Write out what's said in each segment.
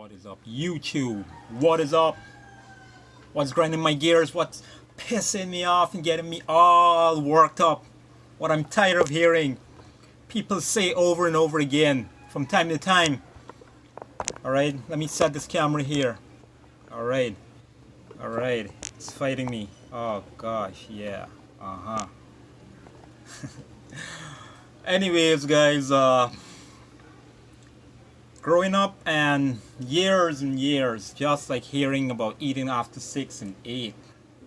What is up, YouTube? What is up? What's grinding my gears? What's pissing me off and getting me all worked up? What I'm tired of hearing people say over and over again from time to time. Alright, let me set this camera here. Alright, it's fighting me. Oh gosh, yeah. Anyways, guys, growing up and years just like hearing about eating after 6 and 8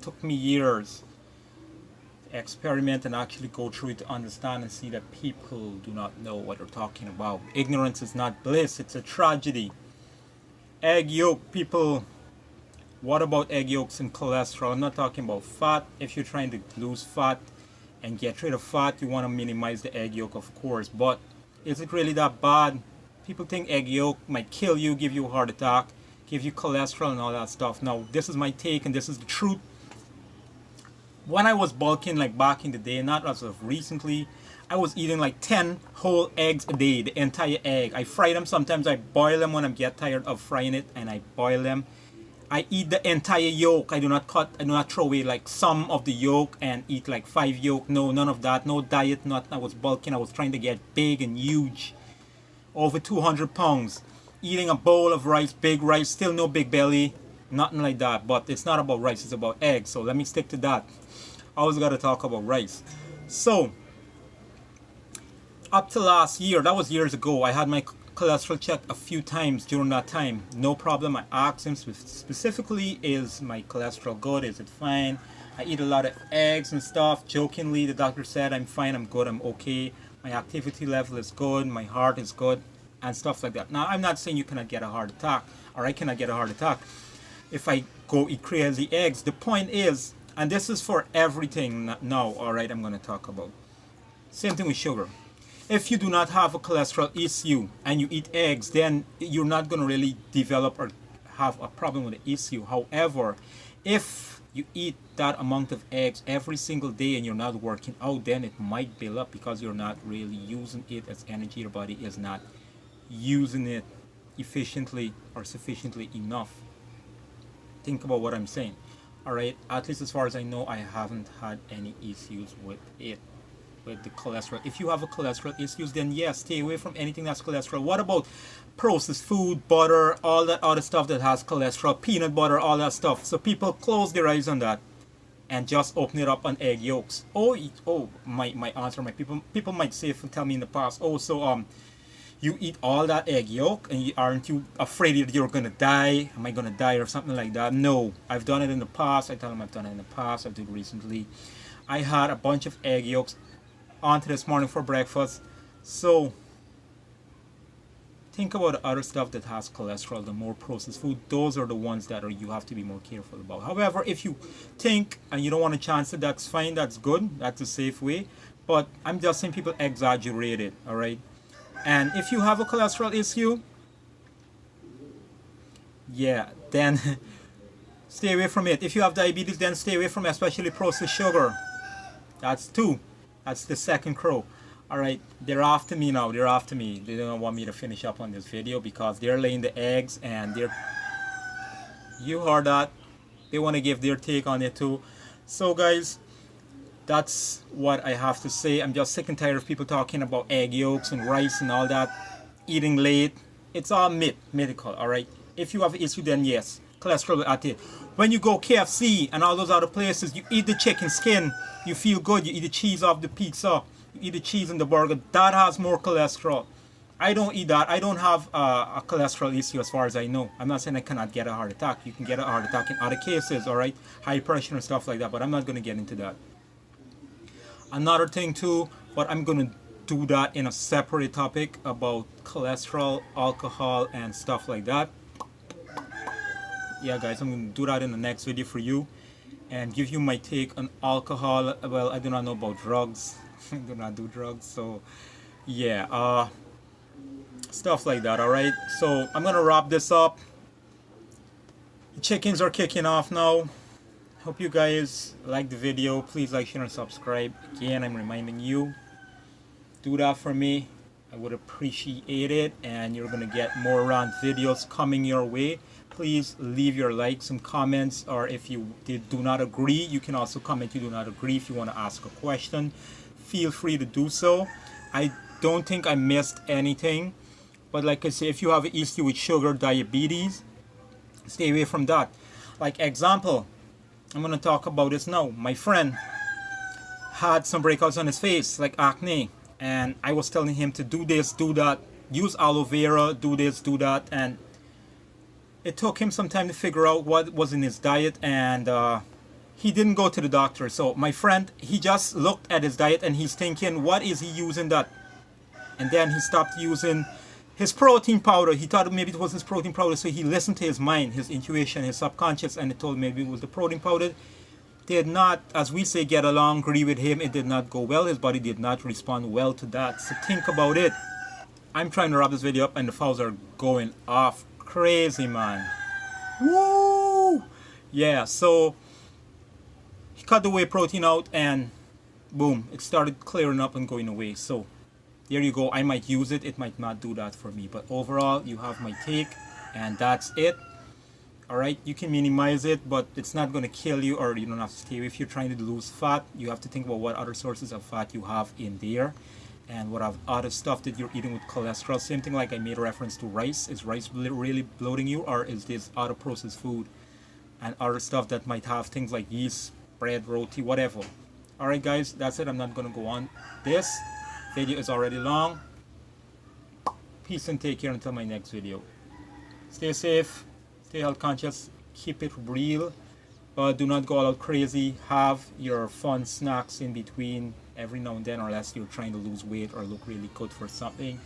took me years to experiment and actually go through it to understand and see that people do not know what they're talking about. Ignorance is not bliss, it's a tragedy. Egg yolk, people, what about egg yolks and cholesterol? I'm not talking about fat. If you're trying to lose fat and get rid of fat, you want to minimize the egg yolk, of course, but is it really that bad? People think egg yolk might kill you, give you a heart attack, give you cholesterol and all that stuff. Now, this is my take and this is the truth. When I was bulking, like back in the day, not as of recently, I was eating like 10 whole eggs a day, the entire egg. I fry them, sometimes I boil them when I get tired of frying it, and I boil them. I eat the entire yolk. I do not cut, I do not throw away like some of the yolk and eat like 5 yolk. No, none of that, no diet, nothing. I was bulking, I was trying to get big and huge. Over 200 pounds, eating a bowl of rice, big rice, still no big belly, nothing like that. But it's not about rice, it's about eggs, so let me stick to that. I always got to talk about rice. So up to last year, that was years ago, I had my cholesterol checked a few times during that time. No problem. I asked him specifically, is my cholesterol good, is it fine? I eat a lot of eggs and stuff. Jokingly, the doctor said I'm fine, I'm good, I'm okay. My activity level is good, my heart is good, and stuff like that. Now, I'm not saying you cannot get a heart attack, or I cannot get a heart attack if I go eat crazy eggs. The point is, and this is for everything now, alright, I'm going to talk about. Same thing with sugar. If you do not have a cholesterol issue and you eat eggs, then you're not going to really develop or have a problem with the issue. However, if you eat that amount of eggs every single day and you're not working out, then it might build up because you're not really using it as energy. Your body is not using it efficiently or sufficiently enough. Think about what I'm saying. Alright, at least as far as I know, I haven't had any issues with it, with the cholesterol. If you have a cholesterol issues, then yes, stay away from anything that's cholesterol. What about processed food, butter, all that other stuff that has cholesterol, peanut butter, all that stuff? So people close their eyes on that and just open it up on egg yolks. My answer, my people might say, tell me in the past, you eat all that egg yolk and aren't you afraid that you're gonna die? Am I gonna die or something like that? No, I've done it in the past. I tell them I've done it in the past. I've done it recently. I had a bunch of egg yolks onto this morning for breakfast. So think about the other stuff that has cholesterol, the more processed food. Those are the ones that you have to be more careful about. However, if you think and you don't want to chance it, that's fine, that's good, that's a safe way. But I'm just saying people exaggerate it, alright? And if you have a cholesterol issue, yeah, then stay away from it. If you have diabetes, then stay away from it, especially processed sugar. That's 2. That's the second crow. Alright, they're after me now. They're after me. They don't want me to finish up on this video because they're laying the eggs and they're... You heard that. They want to give their take on it too. So guys, that's what I have to say. I'm just sick and tired of people talking about egg yolks and rice and all that. Eating late. It's all medical, alright? If you have an issue, then yes, cholesterol at it. When you go KFC and all those other places, you eat the chicken skin, you feel good, you eat the cheese off the pizza, you eat the cheese in the burger, that has more cholesterol. I don't eat that. I don't have a cholesterol issue as far as I know. I'm not saying I cannot get a heart attack. You can get a heart attack in other cases, alright? High pressure and stuff like that, but I'm not going to get into that. Another thing too, but I'm going to do that in a separate topic about cholesterol, alcohol, and stuff like that. Yeah guys, I'm going to do that in the next video for you and give you my take on alcohol. Well, I do not know about drugs. I do not do drugs, so yeah, stuff like that, alright? So I'm going to wrap this up. The chickens are kicking off now. Hope you guys like the video. Please like, share, and subscribe. Again, I'm reminding you, do that for me. I would appreciate it, and you're gonna get more rant videos coming your way. Please leave your likes and comments, or if you do not agree, you can also comment you do not agree. If you want to ask a question, feel free to do so. I don't think I missed anything, but like I say, if you have an issue with sugar, diabetes, stay away from that. Like example, I'm gonna talk about this now. My friend had some breakouts on his face, like acne, and I was telling him to do this, do that, use aloe vera, do this, do that, and it took him some time to figure out what was in his diet, and he didn't go to the doctor. So my friend, he just looked at his diet and he's thinking, what is he using that? And then he stopped using his protein powder. He thought maybe it was his protein powder, so he listened to his mind, his intuition, his subconscious, and it told him maybe it was the protein powder. Did not, as we say, get along, agree with him. It did not go well. His body did not respond well to that. So think about it. I'm trying to wrap this video up and the fowls are going off crazy, man. Woo! Yeah, so he cut the whey protein out and boom, it started clearing up and going away. So there you go. I might use it. It might not do that for me. But overall, you have my take, and that's it. Alright, you can minimize it, but it's not going to kill you, or you don't have to stay. If you're trying to lose fat, you have to think about what other sources of fat you have in there, and what other stuff that you're eating with cholesterol. Same thing like I made reference to rice. Is rice really bloating you, or is this other processed food and other stuff that might have things like yeast, bread, roti, whatever. Alright guys, that's it. I'm not going to go on. This video is already long. Peace and take care until my next video. Stay safe. Stay health conscious, keep it real, but do not go all out crazy. Have your fun snacks in between every now and then, or unless you're trying to lose weight or look really good for something.